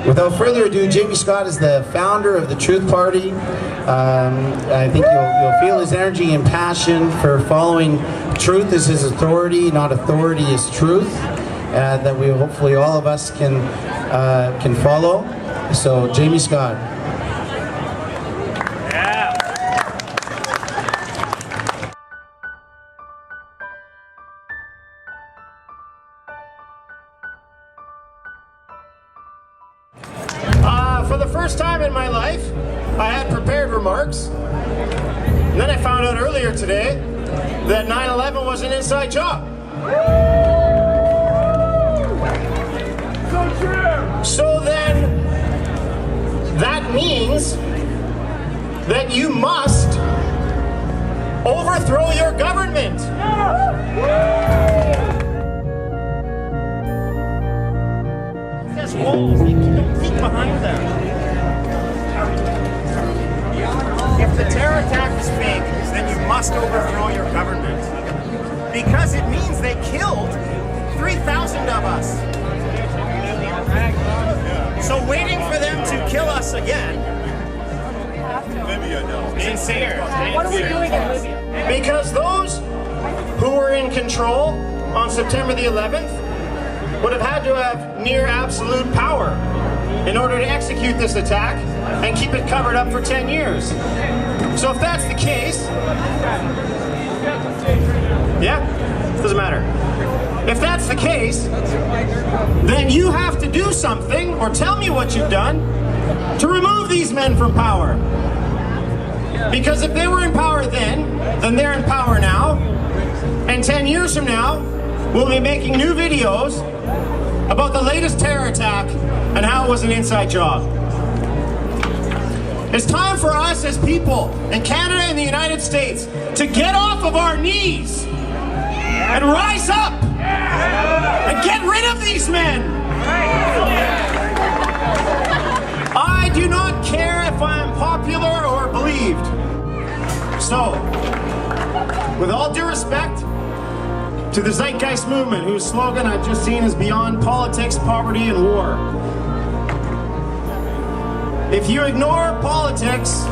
Without further ado, Jamie Scott is the founder of the Truth Party. I think you'll feel his energy and passion for following truth as his authority, not authority is truth, that we hopefully all of us can follow. So, Jamie Scott. For the first time in my life, I had prepared remarks. And then I found out earlier today that 9/11 was an inside job. So then, that means that you must overthrow your government. There's walls, they don't peek behind them. If the terror attack is fake, then you must overthrow your government. Because it means they killed 3,000 of us. So waiting for them to kill us again. Sincere. What are we doing in Libya? Because those who were in control on September the 11th would have had to have near absolute power in order to execute this attack and keep it covered up for 10 years. So if that's the case, yeah, doesn't matter. If that's the case, then you have to do something, or tell me what you've done, to remove these men from power. Because if they were in power then they're in power now, and 10 years from now, we'll be making new videos about the latest terror attack and how it was an inside job. It's time for us as people in Canada and the United States to get off of our knees and rise up and get rid of these men. I do not care if I am popular or believed. So, with all due respect to the Zeitgeist movement, whose slogan I've just seen is beyond politics, poverty, and war. If you ignore politics,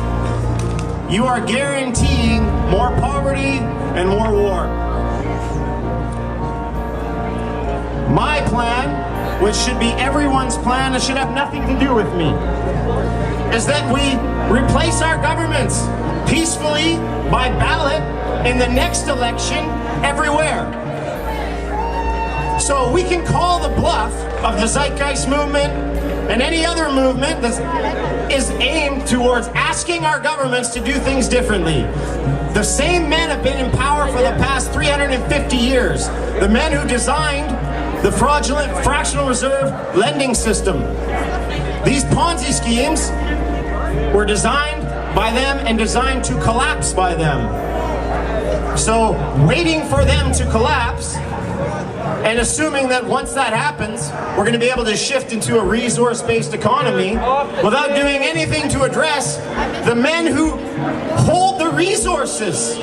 you are guaranteeing more poverty and more war. My plan, which should be everyone's plan, it should have nothing to do with me, is that we replace our governments peacefully by ballot in the next election everywhere. So we can call the bluff of the Zeitgeist movement and any other movement that is aimed towards asking our governments to do things differently. The same men have been in power for the past 350 years. The men who designed the fraudulent fractional reserve lending system. These Ponzi schemes were designed by them and designed to collapse by them. So waiting for them to collapse and assuming that once that happens, we're going to be able to shift into a resource-based economy without doing anything to address the men who hold the resources.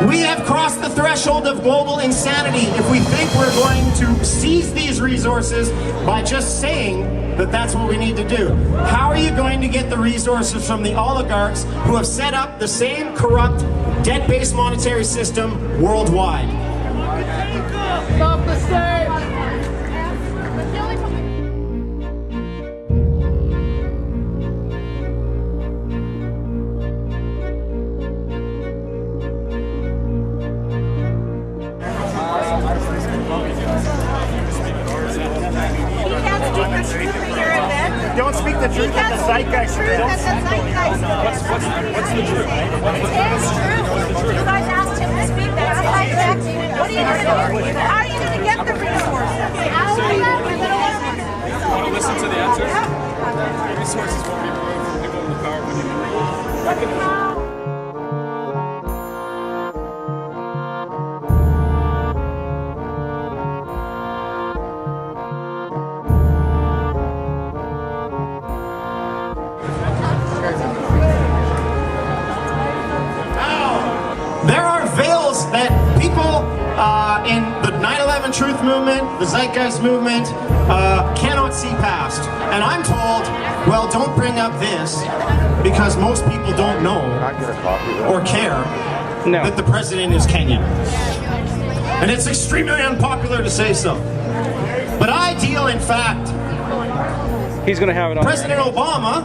We have crossed the threshold of global insanity if we think we're going to seize these resources by just saying that that's what we need to do. How are you going to get the resources from the oligarchs who have set up the same corrupt, debt-based monetary system worldwide? Stop the stage! Don't speak the truth at the Zeitgeist. What's the truth? It's true. You guys asked him to speak that. What are you going to do? How are you going to get the resources? Want to listen to the answers? The resources won't be removed from people in the power when you leave. There are veils that people in the 9/11 truth movement, the Zeitgeist movement, cannot see past. And I'm told, well, don't bring up this because most people don't know or care that the president is Kenyan. And it's extremely unpopular to say so. But I deal, in fact, He's going to have it on. President Obama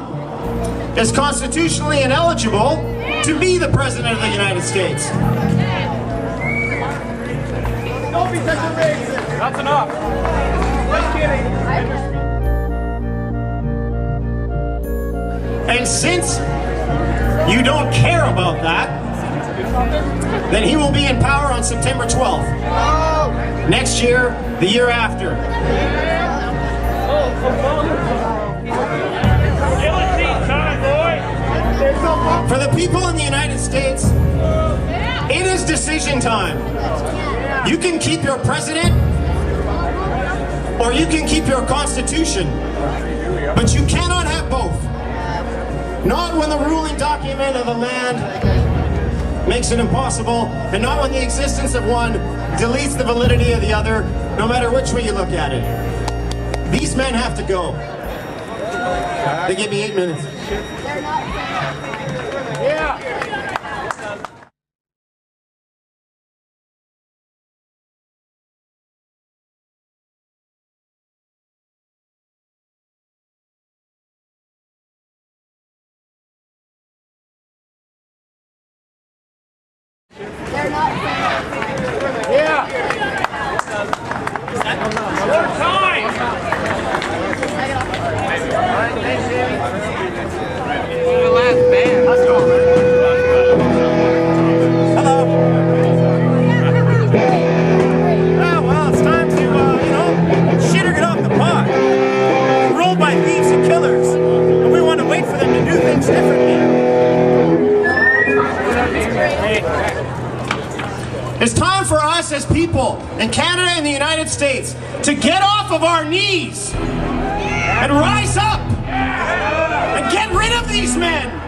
is constitutionally ineligible to be the president of the United States. That's enough. Just kidding. And since you don't care about that, then he will be in power on September 12th. Next year, the year after. For the people in the United States, it is decision time. You can keep your president, or you can keep your constitution, but you cannot have both. Not when the ruling document of the land makes it impossible, and not when the existence of one deletes the validity of the other, no matter which way you look at it. These men have to go. They give me 8 minutes. It's time for us as people in Canada and the United States to get off of our knees and rise up and get rid of these men.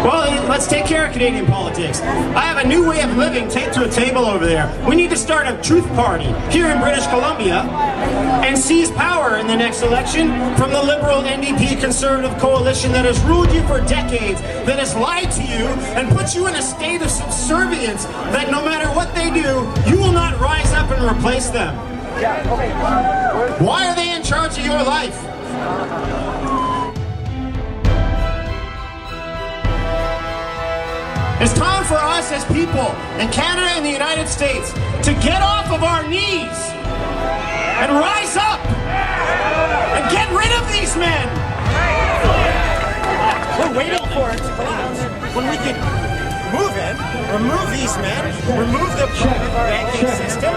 Well, let's take care of Canadian politics. I have a new way of living taped to a table over there. We need to start a truth party here in British Columbia and seize power in the next election from the Liberal NDP Conservative coalition that has ruled you for decades, that has lied to you and put you in a state of subservience that no matter what they do, you will not rise up and replace them. Why are they in charge of your life? It's time for us as people in Canada and the United States to get off of our knees and rise up and get rid of these men. We're waiting for it to collapse. When we can move it, remove these men, remove the banking system,